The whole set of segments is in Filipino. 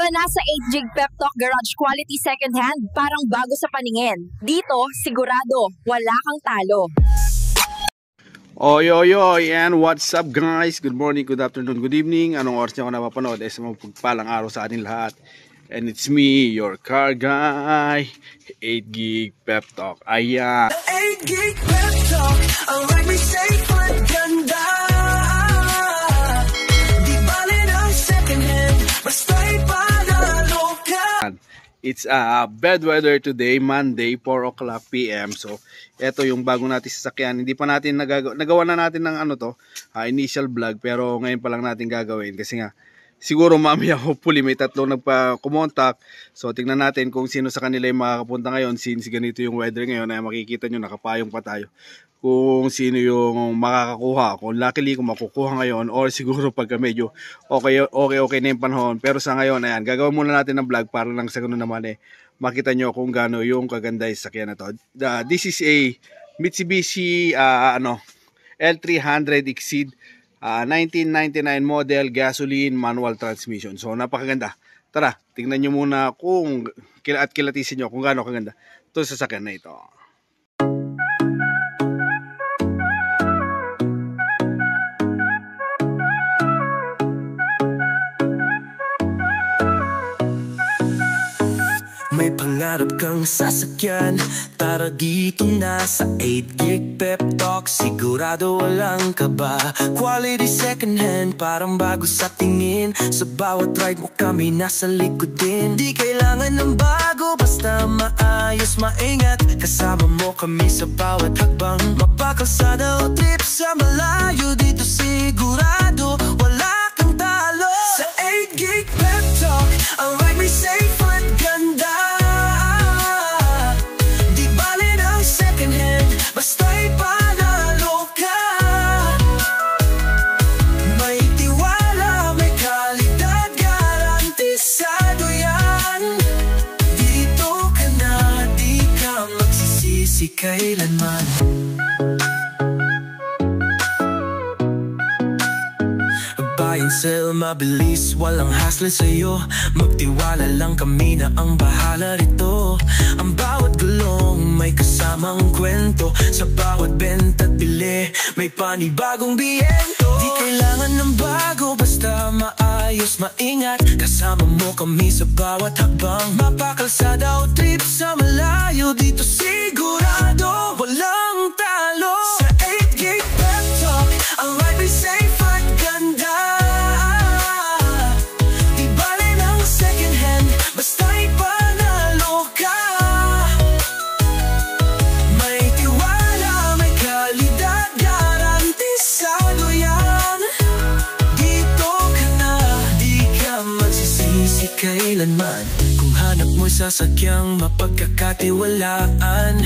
ka na sa 8Gig Pep Talk Garage Quality Second Hand, parang bago sa paningin. Dito, sigurado, wala kang talo. Oy, oy, oy, and what's up guys? Good morning, good afternoon, good evening. Anong oras niyo ako napapanood? Sa mapagpalang araw sa atin lahat. And it's me, your car guy, 8Gig Pep Talk. Ayan. 8Gig Pep Talk, ang ride may safe at ganda. Di bali ng second hand, basta'y panalo ka. It's bad weather today, Monday, 4 o'clock PM. So, ito yung bago natin sasakyan. Hindi pa natin nagawa na natin ng initial vlog. Pero ngayon pa lang natin gagawin. Kasi nga, siguro mamaya hopefully may tatlong nagpa-kumontak. So, tingnan natin kung sino sa kanila yung makakapunta ngayon. Since ganito yung weather ngayon, ay makikita nyo, nakapayong pa tayo. Kung sino yung makakakuha. Kung luckily kung makukuha ngayon or siguro pagka medyo okay na yung panahon. Pero sa ngayon, ayan, gagawin muna natin ng vlog para lang sa ganun naman makita nyo kung gaano yung kaganda yung sakyan na to. This is a Mitsubishi L300 Exceed 1999 model, gasoline, manual transmission. So napakaganda. Tara, tingnan nyo muna kung kilatisin nyo kung gaano kaganda ito sa sakyan na ito. May pangarap kang sasakyan, tara dito na sa 8Gig Pep Talk. Sigurado walang kaba, quality second hand, parang bago sa tingin. Sa bawat ride mo kami nasa likod din. Di kailangan ng bago, basta maayos, maingat. Kasama mo kami sa bawat hakbang. Mapakalsada o trip sa malayo, dito sigurado wala kang talo. Sa 8Gig Pep Talk, ang ride may safe at ganda. Basta'y panalo ka. May tiwala, may kalidad, garantisado yan. Dito ka na, di ka magsisisi kailanman. Buy and sell, mabilis, walang hassle sa'yo. Magtiwala lang kami na ang bahala rito. Ang bawat gulong may kasamang kwento. Sa bawat benta at bili, may panibagong biyento. Di kailangan ng bago, basta maayos, maingat. Kasama mo kami sa bawat hakbang. Mapakalsada o trip sa malayo, dito sigurado walang talo. Sa 8Gig Pep Talk, ang ride may safe at ganda. Di bali ng second hand, basta'y panalo ka. May tiwala, may kalidad, garantisado yan. Dito ka na, di ka magsisisi kailanman. Kung hanap mo sasakyang mapagkakatiwalaan,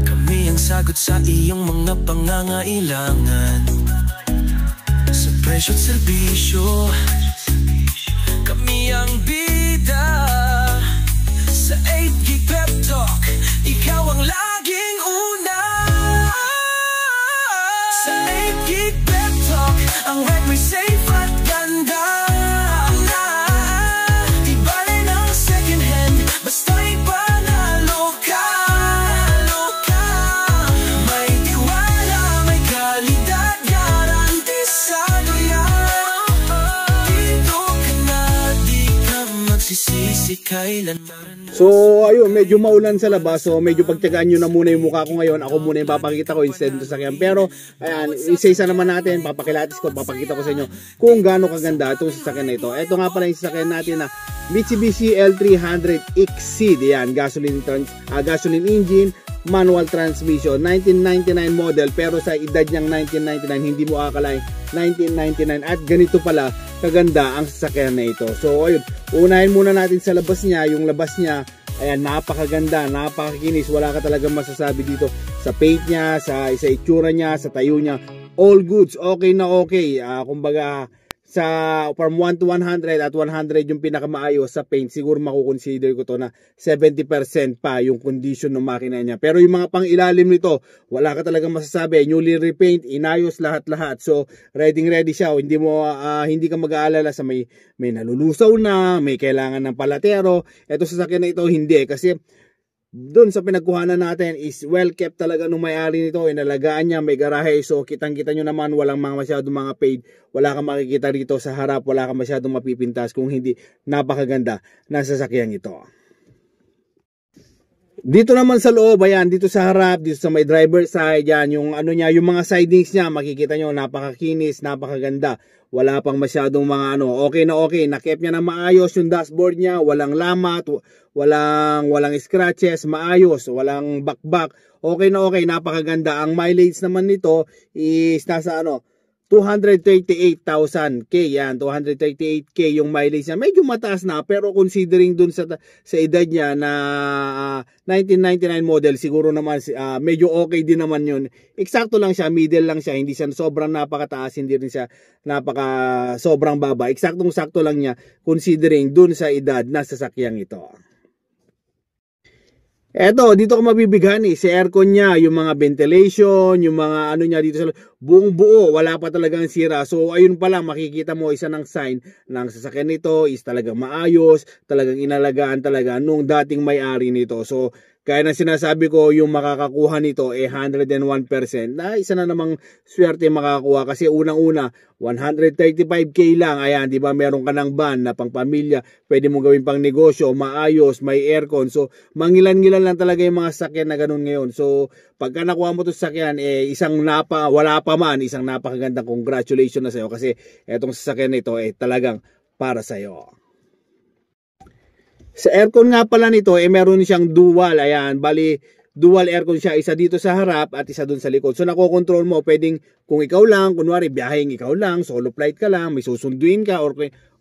kami ang sagot sa iyong mga pangangailangan. Sa presyo't serbisyo, kami ang bida. Sa 8Gig Pep Talk, ikaw ang laging una. Sa 8Gig Pep Talk, ang ride may safe at ganda. Di bali ng second hand, basta'y panalo ka. May tiwala, may kalidad, garantisado yan. Dito ka na, di ka magsisisi kailanman. So ayun, medyo maulan sa labas. So medyo pagtiyagaan nyo na muna yung mukha ko ngayon. Ako muna yung papakita ko instead sa sakyan. Pero ayan, isa-isa naman natin, papakilatis ko, papakita ko sa inyo kung gaano kaganda itong sasakyan na ito. Ito nga pala yung sasakyan natin na Mitsubishi L300 Exceed. Ayan, gasoline engine, manual transmission, 1999 model. Pero sa edad niyang 1999, hindi mo akalain 1999. At ganito pala kaganda ang sasakyan na ito. So ayun, unahin muna natin sa labas niya. Yung labas niya, ayan, napakaganda, napakakinis. Wala ka talagang masasabi dito sa paint niya, sa itsura niya, sa tayo niya. All goods, okay na okay. Kumbaga, from 1 to 100 at 100 yung pinakamaayos sa paint, siguro makukonsider ko to na 70% pa yung condition ng makina niya. Pero yung mga pang ilalim nito, wala ka talagang masasabi. Newly repaint, inayos lahat-lahat. So ready siya. Hindi ka mag-aalala sa may nalulusaw na, may kailangan ng palatero. Ito sa sasakyan na ito hindi, kasi doon sa pinagkuhanan natin is well kept talaga nung may-ari nito, inalagaan niya, may garahe, so kitang-kita nyo naman walang masyadong mga paid, wala kang makikita rito sa harap, wala kang masyadong mapipintas kung hindi napakaganda ng sasakyan ito. Dito naman sa loob, ayan, dito sa harap, dito sa may driver side, yan, yung yung mga sidings niya, makikita nyo, napakakinis, napakaganda. Wala pang masyadong mga okay na okay. Nakep niya na maayos yung dashboard niya, walang lamat, walang scratches, maayos, walang bakbak. Okay na okay, napakaganda. Ang mileage naman nito is nasa 238,000 K, yan, 238K yung mileage niya. Medyo mataas na, pero considering dun sa edad niya na 1999 model, siguro naman medyo okay din naman yun. Eksakto lang siya, middle lang siya, hindi siya sobrang napakataas, hindi rin siya sobrang baba. Eksaktong-sakto lang niya considering dun sa edad na sasakyang ito. Eto, dito ko mabibighan si aircon niya, yung mga ventilation, yung mga niya dito sa buong buo, wala pa talagang sira. So ayun pa lang, makikita mo isa ng sign ng sasakyan nito is talagang maayos, talagang inalagaan talaga nung dating may-ari nito. So kaya na sinasabi ko, yung makakakuha nito 101%, na isa na namang swerte makakakuha, kasi unang-una 135K lang, ayan, di ba, meron ka ng van na pang pamilya, pwede mo gawin pang negosyo, maayos, may aircon. So mangilan-ngilan lang talaga yung mga sasakyan na ganun ngayon. So pagka nakuha mo to sasakyan, wala pa man, isang napakagandang congratulations na sa'yo, kasi etong sasakyan nito talagang para sa'yo. Sa aircon nga pala nito, meron siyang dual, ayan, bali dual aircon siya, isa dito sa harap at isa dun sa likod. So nakokontrol mo, pwedeng kung ikaw lang, kunwari biyaheng ikaw lang, solo flight ka lang, may susunduin ka, or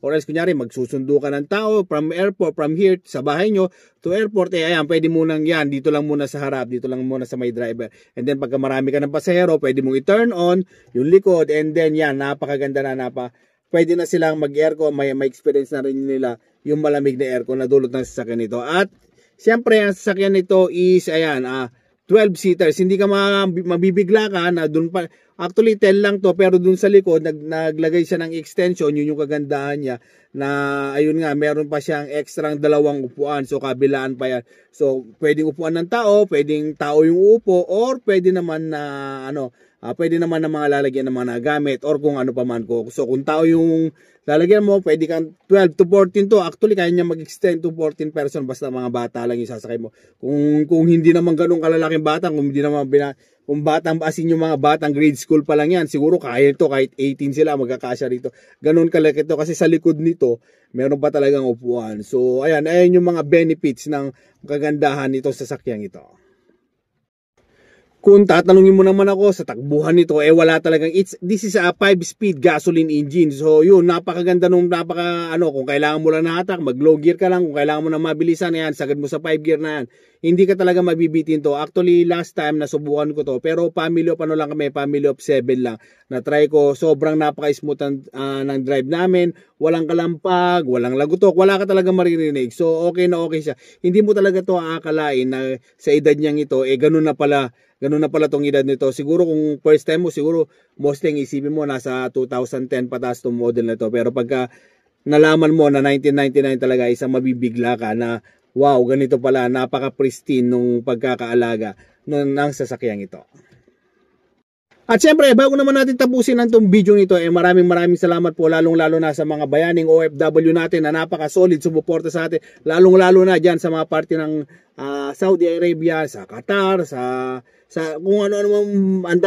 else kunyari magsusundo ka ng tao from airport, from here sa bahay nyo to airport, ayan, pwede munang yan, dito lang muna sa harap, dito lang muna sa may driver. And then pagka marami ka ng pasahero, pwede mong i-turn on yung likod, and then yan, napakaganda na, pwede na silang mag-aircon, may experience na rin nila yung malamig na aircon na dulot ng sasakyan nito. At siyempre, ang sasakyan nito is, ayan, 12 seaters. Hindi ka mabibigla ka na dun pa. Actually, 10 lang to, pero dun sa likod, naglagay siya ng extension. Yun yung kagandahan niya. Na, ayun nga, meron pa siyang extra 2 upuan. So, kabilaan pa yan. So, pwedeng upuan ng tao, pwedeng tao yung uupo, or pwede naman na, pwede naman na mga lalagyan ng mga gamit, or kung ano pa man ko. So, kung tao yung lalagyan mo, pwede kang 12 to 14 to. Actually, kaya niya mag-extend to 14 person, basta mga bata lang yung sasakay mo. Kung hindi naman ganun kalalaking bata, kung batang asin yung mga batang grade school pa lang yan, siguro kaya ito, kahit 18 sila, magkakasya rito. Ganun kalaki ito, kasi sa likod nito, meron pa talagang upuan. So, ayan yung mga benefits ng kagandahan nito sa sasakyang ito. Kung tatanungin mo naman ako sa takbuhan nito, wala talagang, this is a 5-speed gasoline engine. So yun, napakaganda nung kung kailangan mo lang nahatak, mag low gear ka lang, kung kailangan mo na mabilisan, yan, sagad mo sa 5 gear na yan. Hindi ka talaga mabibitin to. Actually, last time nasubukan ko to, pero family of lang kami, family of 7 lang. Na-try ko, sobrang napaka-smooth ng drive namin, walang kalampag, walang lagutok, wala ka talaga maririnig. So okay na okay siya. Hindi mo talaga to aakalain na sa edad niyang ito, ganun na pala tong edad nito. Siguro kung first time mo, siguro mostly isipin mo nasa 2010 pataas tong model na to. Pero pagka nalaman mo na 1999 talaga, isang mabibigla ka na wow, ganito pala, napaka-pristine nung pagkakaalaga ng sasakyang ito. At syempre, bago naman natin tapusin ang itong video nito, maraming salamat po, lalong-lalo na sa mga bayaning OFW natin na napaka-solid sumuporta sa atin, lalong-lalo na dyan sa mga parte ng Saudi Arabia, sa Qatar, sa kung ano, ang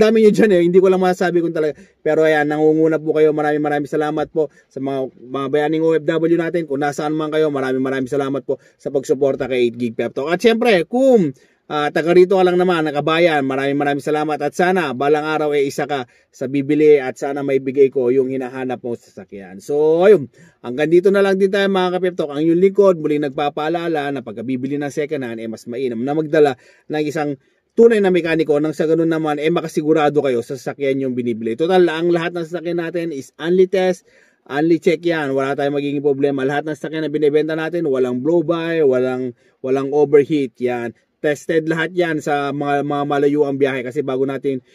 dami nyo dyan, hindi ko lang masasabi kung talaga. Pero ayan, nangunguna po kayo, maraming salamat po sa mga bayaning OFW natin. Kung nasaan man kayo, maraming salamat po sa pagsuporta kay 8Gig Pep Talk. At syempre, kung taga rito ka lang naman, nakabayan, maraming salamat, at sana balang araw isa ka sa bibili, at sana may bigay ko yung hinahanap mo sa sasakyan. So ayun, hanggang dito na lang din tayo mga ka-Pep Talk. Ang yung likod, muling nagpapaalala na pagkabibili ng second hand, mas mainam na magdala ng isang tunay na mekaniko nang sa ganun naman makasigurado kayo sa sasakyan yung binibili. Total, ang lahat ng sasakyan natin is only test, only check yan. Wala tayong magiging problema. Lahat ng sasakyan na binibenta natin, walang blow by, walang overheat yan. Tested lahat yan sa mga malayo ang biyahe kasi bago natin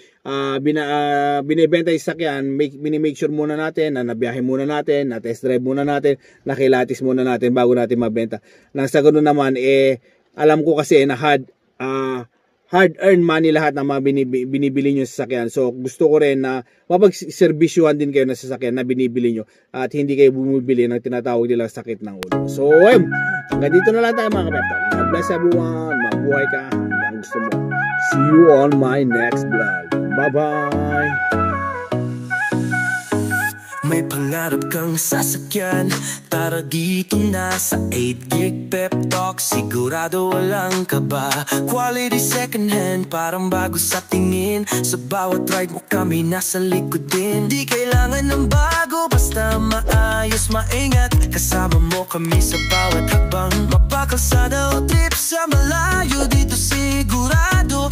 binibenta yung sasakyan, minimake sure muna natin na nabiyahe muna natin, na test drive muna natin, nakilatis muna natin bago natin mabenta. Nang sa ganun naman, alam ko kasi na hard-earned money lahat ng mga binibili nyo sa sasakyan. So, gusto ko rin na mapagserbisyuhan din kayo na sasakyan na binibili nyo at hindi kayo bumibili ng tinatawag nilang sakit ng ulo. So, hanggang dito na lang tayo mga kapeptak. God bless everyone. Mabuhay ka hanggang gusto mo. See you on my next vlog. Bye-bye! May pangarap kang sasakyan, tara dito na sa 8 Gig Pep Talk. Sigurado walang kaba, quality second hand, parang bago sa tingin. Sa bawat ride mo kami nasa likod din. Di kailangan ng bago, basta maayos, maingat. Kasama mo kami sa bawat hakbang, mapakalsada o trip sa malayo. Dito sigurado